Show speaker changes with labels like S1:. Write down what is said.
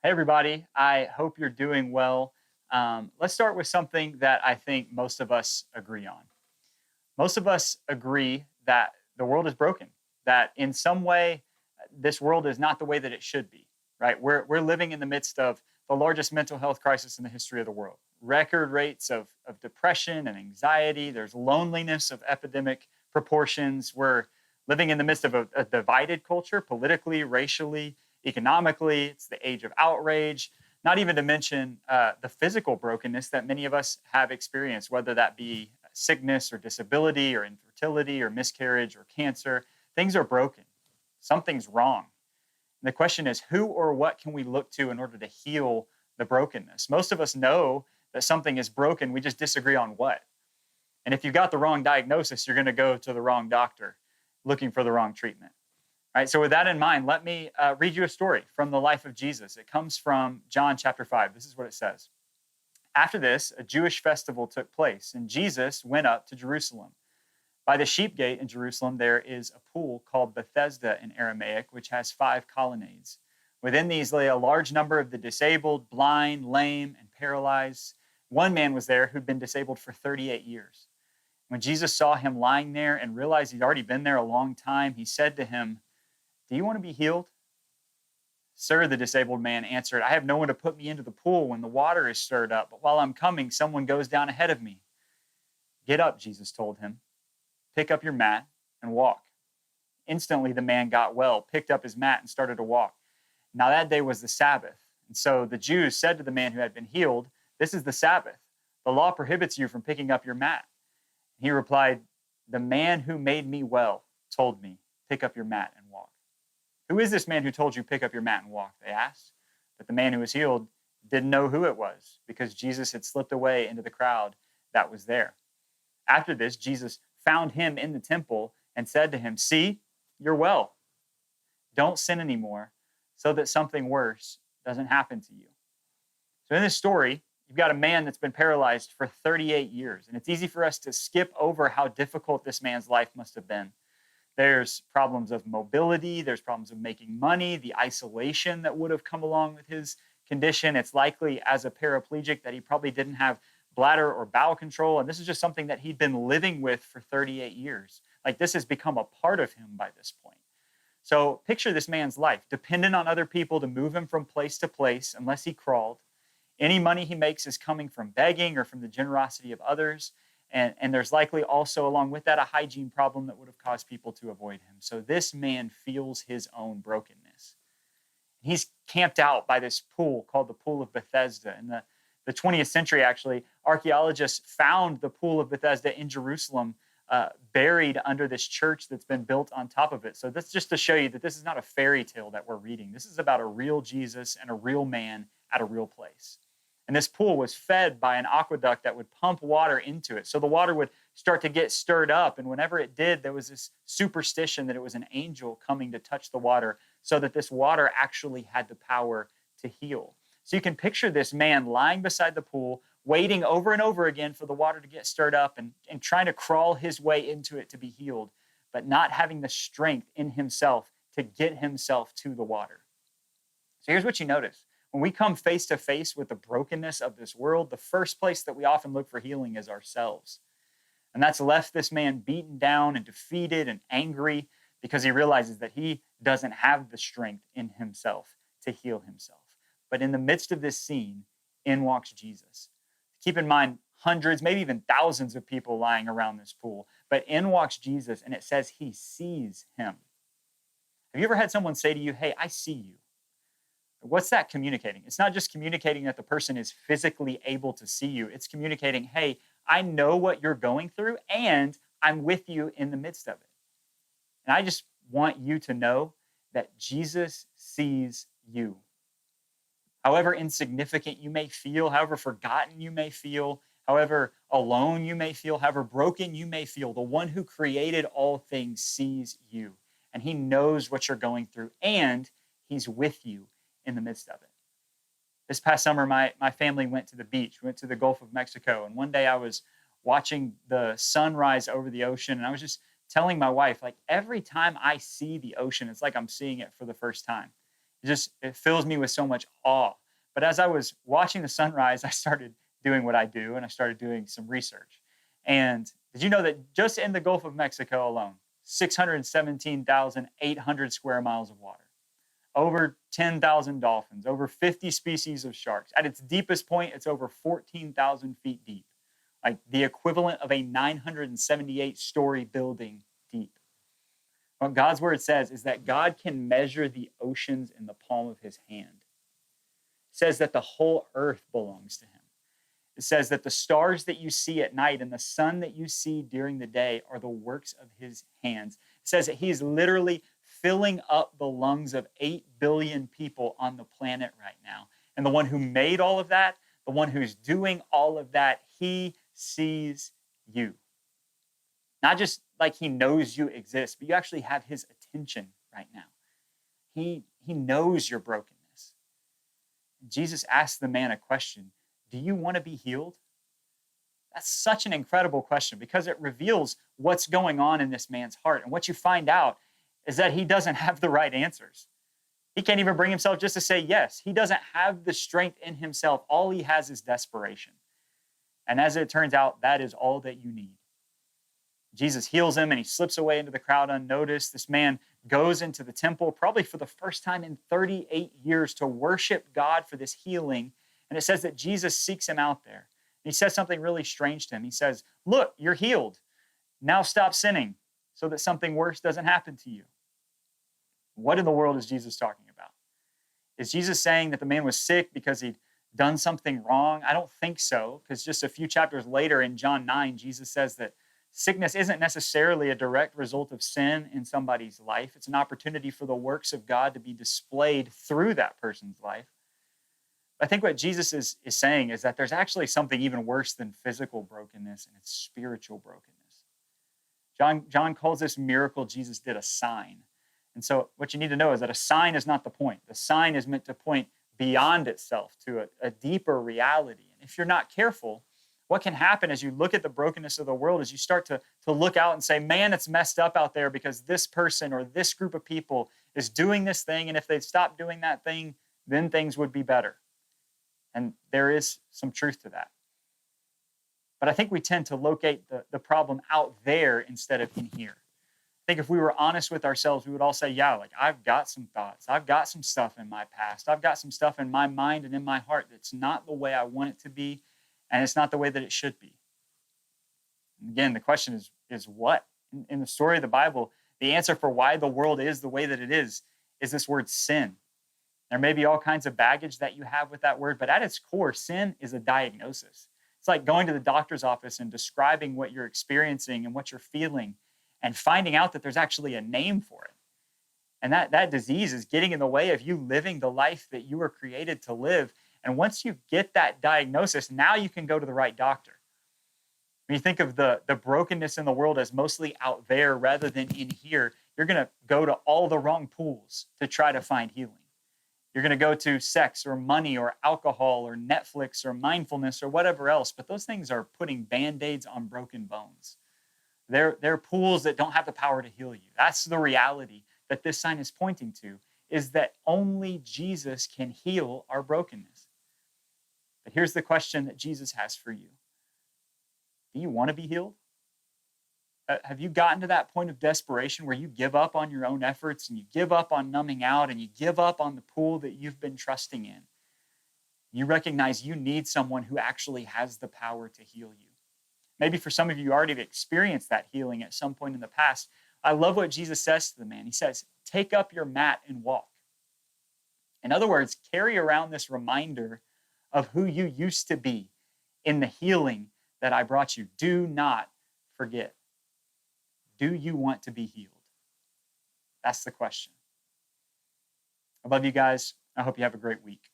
S1: Hey, everybody. I hope you're doing well. Let's start with something that I think most of us agree on. Most of us agree that the world is broken, that in some way, this world is not the way that it should be, right? We're living in the midst of the largest mental health crisis in the history of the world. Record rates of depression and anxiety. There's loneliness of epidemic proportions. We're living in the midst of a divided culture, politically, racially, economically. It's the age of outrage, not even to mention the physical brokenness that many of us have experienced, whether that be sickness or disability or infertility or miscarriage or cancer. Things are broken. Something's wrong. And the question is, who or what can we look to in order to heal the brokenness? Most of us know that something is broken. We just disagree on what. And if you've got the wrong diagnosis, you're going to go to the wrong doctor looking for the wrong treatment. All right, so with that in mind, let me read you a story from the life of Jesus. It comes from John chapter 5. This is what it says. After this, a Jewish festival took place, and Jesus went up to Jerusalem. By the sheep gate in Jerusalem, there is a pool called Bethesda in Aramaic, which has 5 colonnades. Within these lay a large number of the disabled, blind, lame, and paralyzed. One man was there who'd been disabled for 38 years. When Jesus saw him lying there and realized he'd already been there a long time, he said to him, "Do you want to be healed?" "Sir," the disabled man answered, "I have no one to put me into the pool when the water is stirred up, but while I'm coming, someone goes down ahead of me." "Get up," Jesus told him. "Pick up your mat and walk." Instantly, the man got well, picked up his mat, and started to walk. Now, that day was the Sabbath. And so the Jews said to the man who had been healed, "This is the Sabbath. The law prohibits you from picking up your mat." He replied, "The man who made me well told me, 'Pick up your mat and walk.'" "Who is this man who told you, 'Pick up your mat and walk'?" they asked. But the man who was healed didn't know who it was, because Jesus had slipped away into the crowd that was there. After this, Jesus found him in the temple and said to him, "See, you're well. Don't sin anymore, so that something worse doesn't happen to you." So in this story, you've got a man that's been paralyzed for 38 years. And it's easy for us to skip over how difficult this man's life must have been. There's problems of mobility, there's problems of making money, the isolation that would have come along with his condition. It's likely as a paraplegic that he probably didn't have bladder or bowel control. And this is just something that he'd been living with for 38 years. Like, this has become a part of him by this point. So picture this man's life, dependent on other people to move him from place to place unless he crawled. Any money he makes is coming from begging or from the generosity of others. And there's likely also, along with that, a hygiene problem that would have caused people to avoid him. So this man feels his own brokenness. He's camped out by this pool called the Pool of Bethesda. In the 20th century, actually, archaeologists found the Pool of Bethesda in Jerusalem, buried under this church that's been built on top of it. So that's just to show you that this is not a fairy tale that we're reading. This is about a real Jesus and a real man at a real place. And this pool was fed by an aqueduct that would pump water into it. So the water would start to get stirred up. And whenever it did, there was this superstition that it was an angel coming to touch the water, so that this water actually had the power to heal. So you can picture this man lying beside the pool, waiting over and over again for the water to get stirred up, and trying to crawl his way into it to be healed, but not having the strength in himself to get himself to the water. So here's what you notice. When we come face to face with the brokenness of this world, the first place that we often look for healing is ourselves. And that's left this man beaten down and defeated and angry, because he realizes that he doesn't have the strength in himself to heal himself. But in the midst of this scene, in walks Jesus. Keep in mind, hundreds, maybe even thousands of people lying around this pool. But in walks Jesus, and it says he sees him. Have you ever had someone say to you, "Hey, I see you"? What's that communicating? It's not just communicating that the person is physically able to see you. It's communicating, "Hey, I know what you're going through, and I'm with you in the midst of it." And I just want you to know that Jesus sees you. However insignificant you may feel, however forgotten you may feel, however alone you may feel, however broken you may feel, the one who created all things sees you. And he knows what you're going through, and he's with you in the midst of it. This past summer, my family went to the beach. We went to the Gulf of Mexico. And one day I was watching the sunrise over the ocean. And I was just telling my wife, like, every time I see the ocean, it's like I'm seeing it for the first time. It fills me with so much awe. But as I was watching the sunrise, I started doing what I do, and I started doing some research. And did you know that just in the Gulf of Mexico alone, 617,800 square miles of water, over 10,000 dolphins, over 50 species of sharks. At its deepest point, it's over 14,000 feet deep, like the equivalent of a 978-story building deep. What God's word says is that God can measure the oceans in the palm of his hand. It says that the whole earth belongs to him. It says that the stars that you see at night and the sun that you see during the day are the works of his hands. It says that he is literally filling up the lungs of 8 billion people on the planet right now. And the one who made all of that, the one who's doing all of that, he sees you. Not just like he knows you exist, but you actually have his attention right now. He knows your brokenness. Jesus asked the man a question. Do you want to be healed? That's such an incredible question because it reveals what's going on in this man's heart. And what you find out is that he doesn't have the right answers. He can't even bring himself just to say yes. He doesn't have the strength in himself. All he has is desperation. And as it turns out, that is all that you need. Jesus heals him and he slips away into the crowd unnoticed. This man goes into the temple probably for the first time in 38 years to worship God for this healing. And it says that Jesus seeks him out there. And he says something really strange to him. He says, look, you're healed. Now stop sinning so that something worse doesn't happen to you. What in the world is Jesus talking about? Is Jesus saying that the man was sick because he'd done something wrong? I don't think so, because just a few chapters later in John 9, Jesus says that sickness isn't necessarily a direct result of sin in somebody's life. It's an opportunity for the works of God to be displayed through that person's life. I think what Jesus is saying is that there's actually something even worse than physical brokenness, and it's spiritual brokenness. John calls this miracle Jesus did a sign. And so what you need to know is that a sign is not the point. The sign is meant to point beyond itself to a deeper reality. And if you're not careful, what can happen as you look at the brokenness of the world is you start to look out and say, man, it's messed up out there because this person or this group of people is doing this thing. And if they'd stop doing that thing, then things would be better. And there is some truth to that. But I think we tend to locate the problem out there instead of in here. I think if we were honest with ourselves, we would all say, yeah, like I've got some thoughts. I've got some stuff in my past. I've got some stuff in my mind and in my heart that's not the way I want it to be, and it's not the way that it should be. And again, the question is what? In the story of the Bible, the answer for why the world is the way that it is this word sin. There may be all kinds of baggage that you have with that word, but at its core, sin is a diagnosis. It's like going to the doctor's office and describing what you're experiencing and what you're feeling and finding out that there's actually a name for it. And that disease is getting in the way of you living the life that you were created to live. And once you get that diagnosis, now you can go to the right doctor. When you think of the brokenness in the world as mostly out there rather than in here, you're going to go to all the wrong pools to try to find healing. You're going to go to sex or money or alcohol or Netflix or mindfulness or whatever else, but those things are putting Band-Aids on broken bones. They're pools that don't have the power to heal you. That's the reality that this sign is pointing to, is that only Jesus can heal our brokenness. But here's the question that Jesus has for you. Do you want to be healed? Have you gotten to that point of desperation where you give up on your own efforts and you give up on numbing out and you give up on the pool that you've been trusting in? You recognize you need someone who actually has the power to heal you. Maybe for some of you already have experienced that healing at some point in the past. I love what Jesus says to the man. He says, take up your mat and walk. In other words, carry around this reminder of who you used to be in the healing that I brought you. Do not forget. Do you want to be healed? That's the question. I love you guys. I hope you have a great week.